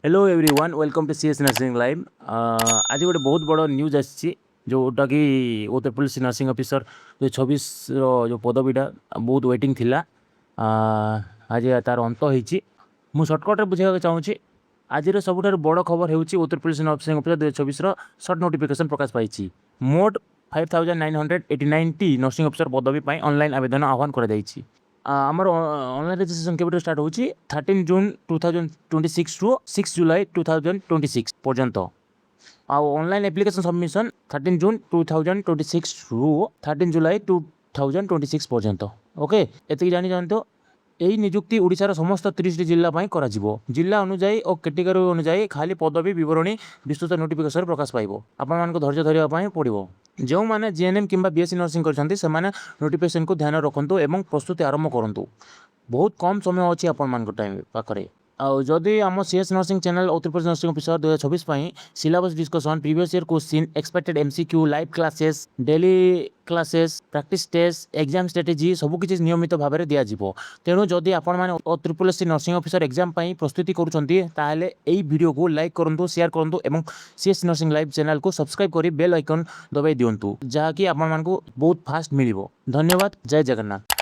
Hello everyone welcome to CS nursing live. आज गोटे बहुत बड़ न्यूज आसी जोटा कि उत्तर प्रदेश नर्सिंग ऑफिसर 2026 जो पदवीटा बहुत वेटिंग थिला। आज तार अंत होती मुझे सर्टकट्रे बुझाइवा चाहूँगी। आज सबुठ बड़ खबर होउची उत्तर Pradesh nursing officer 2026 shirt notification प्रकाश पाई। मोट 5989 नर्सिंग ऑफिसर पदवी ऑनलाइन आवेदन आह्वान कर आमर ऑनलाइन रजिस्ट्रेशन केवट स्टार्ट होची 13 जून 2026 टू 6 जुलाई 2026 पर्यंत। ऑनलाइन एप्लिकेशन सबमिशन 13 जून 2026 टू 13 जुलाई 2026 पर्यंत। ओके एति जानी जानतो यही नियुक्ति ओडिशार समस्त 30 जिला करा जिला अनुजाई और कैटेगरी अनुजाई खाली पदवी विवरणी विस्तृत नोटिफिकेशन प्रकाश पाइब। आपण धैर्य धरने पड़ो। जो मैंने जीएनएम किंबा बीएससी नर्सिंग करछन्ती से माने नोटिफिकेशन को ध्यान रखु एवं प्रस्तुति आरंभ करूँ। बहुत कम समय अच्छी आपण टाइम पाखे। जदि आम CS nursing channel Uttar Pradesh nursing officer 2026 syllabus discussion previous year question expected MCQ live classes daily classes practice test exam strategy सबकि नियमित भाव में दिज्व। तेणु जदि आपण मैंने Uttar Pradesh nursing officer exam प्रस्तुति करुँच को लाइक करूँ शेयर करूँ और सीएस नर्सिंग लाइव चैनल को सब्सक्राइब कर बेल आइकन दबाई दिंतु जहाँकि आपण बहुत फास्ट मिल। धन्यवाद। जय जगन्नाथ।